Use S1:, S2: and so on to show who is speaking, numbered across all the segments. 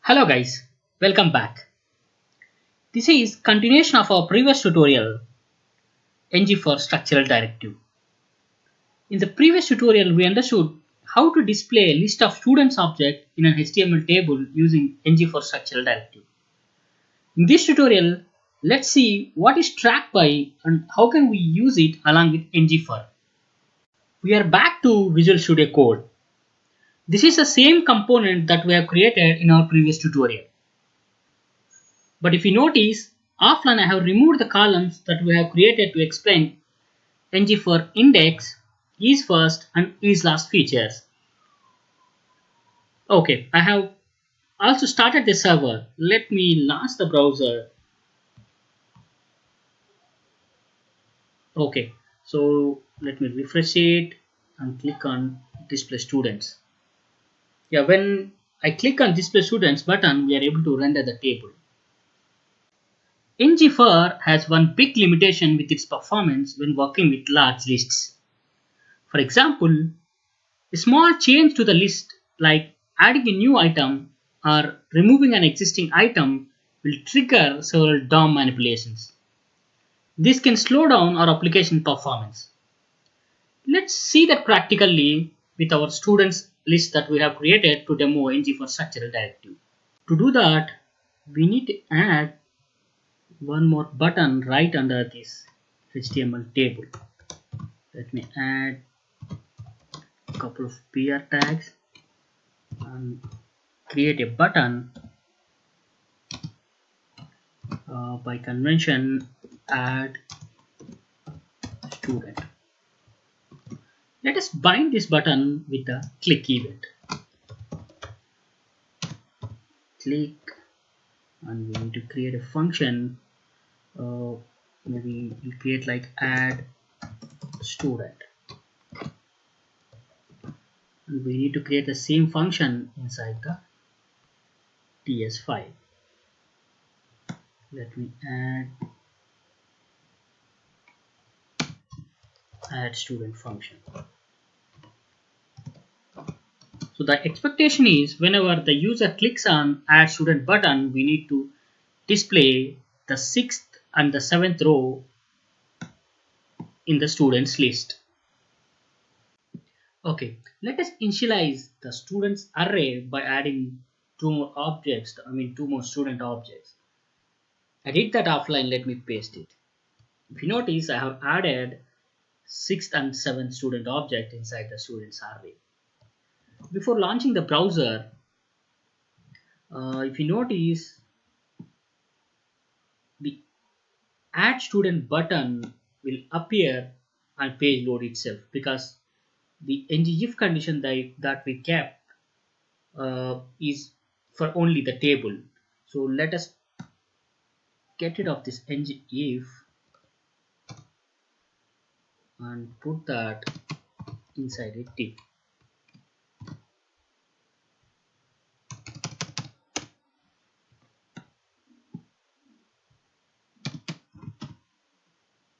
S1: Hello guys, welcome back. This is continuation of our previous tutorial, ng for structural directive. In the previous tutorial, we understood how to display a list of students object in an HTML table using ng for structural directive. In this tutorial, let's see what is tracked by and how can we use it along with ng for. We are back to Visual Studio Code. This is the same component that we have created in our previous tutorial. But if you notice, offline I have removed the columns that we have created to explain ng for index, is first and is last features. Okay, I have also started the server. Let me launch the browser. Okay, so let me refresh it and click on display students. Yeah, when I click on display students button, we are able to render the table. ng for has one big limitation with its performance when working with large lists. For example, a small change to the list like adding a new item or removing an existing item will trigger several DOM manipulations. This can slow down our application performance. Let's see that practically with our students list that we have created to demo ng for structural directive. To do that, we need to add one more button right under this HTML table. Let me add a couple of PR tags and create a button by convention add student. Let us bind this button with the click event. Click, and we need to create a function. Maybe we create like add student, and we need to create the same function inside the TS file. Let me add student function. So the expectation is whenever the user clicks on add student button, we need to display the 6th and the 7th row in the students list. Okay, let us initialize the students array by adding two more student objects. I did that offline, let me paste it. If you notice, I have added 6th and 7th student object inside the students array. Before launching the browser, if you notice, the add student button will appear on page load itself because the ngIf condition that we kept is for only the table. So let us get rid of this ngIf and put that inside a div.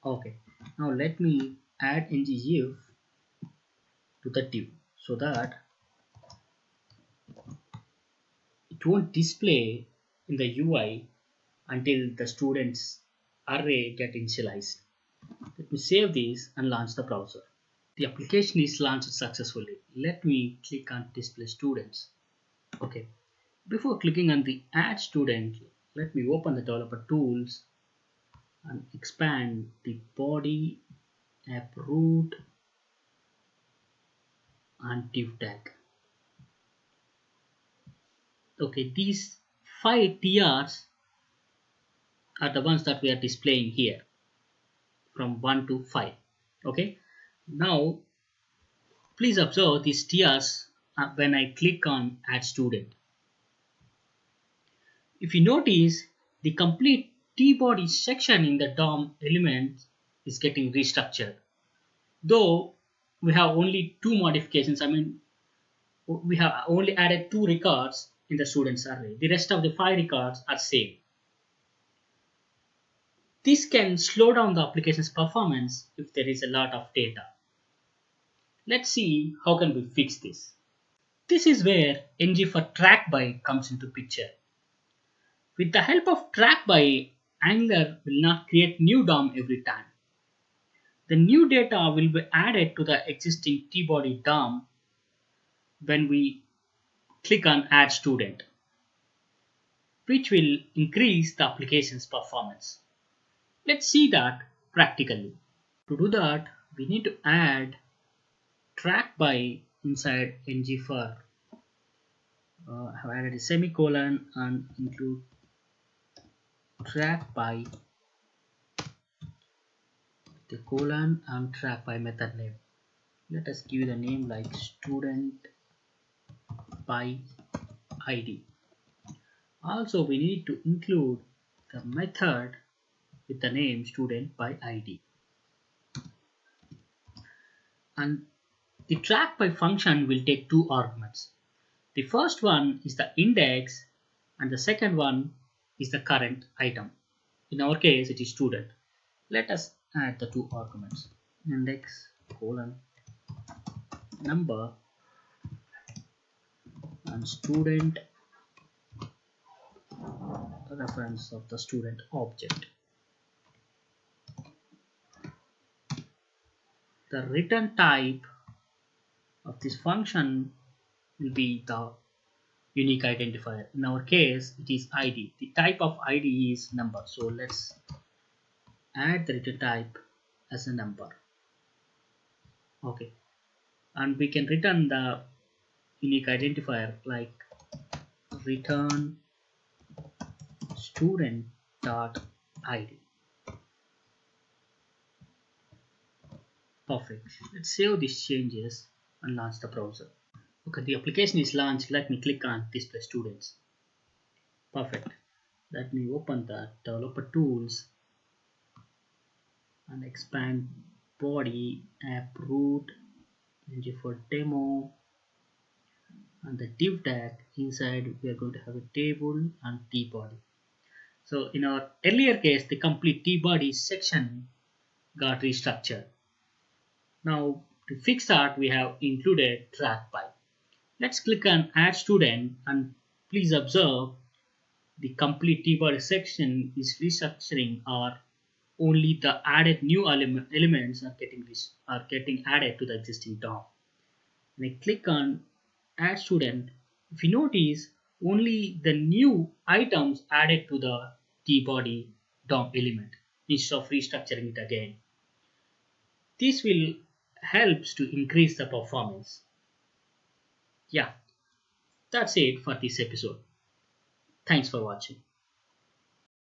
S1: Okay, now let me add ngIf to the div so that it won't display in the UI until the students array get initialized. Let me save this and launch the browser. The application is launched successfully. Let me click on display students. Okay, before clicking on the add student, let me open the developer tools and expand the body, app root and div tag. Okay, these 5 TRs are the ones that we are displaying here from 1 to 5. Okay, now please observe these TRs when I click on add student. If you notice, the complete T-body section in the DOM element is getting restructured. Though we have only 2 modifications, we have only added 2 records in the students array. The rest of the 5 records are same. This can slow down the application's performance if there is a lot of data. Let's see how can we fix this. This is where ng for track by comes into picture. With the help of track by, Angular will not create new DOM every time. The new data will be added to the existing tbody DOM when we click on Add Student, which will increase the application's performance. Let's see that practically. To do that, we need to add track by inside ng for. I have added a semicolon and include track by the colon and track by method name. Let us give the name like student by id. Also, we need to include the method with the name student by id. And the track by function will take two arguments. The first one is the index and the second one is the current item. In our case, it is student. Let us add the two arguments. Index colon number and student reference of the student object. The return type of this function will be the unique identifier. In our case, it is id. The type of id is number. So let's add the return type as a number. Okay. And we can return the unique identifier like return student dot id. Perfect. Let's save these changes and launch the browser. Okay, the application is launched. Let me click on display students. Perfect. Let me open the developer tools and expand body, app root, ng for demo, and the div tag. Inside we are going to have a table and tbody. So in our earlier case, the complete tbody section got restructured. Now to fix that, we have included track by. Let's click on add student and please observe the complete tbody section is restructuring, or only the added new elements are getting added to the existing DOM. When I click on add student, if you notice, only the new items added to the tbody DOM element instead of restructuring it again. This will helps to increase the performance. Yeah, that's it for this episode. Thanks for watching.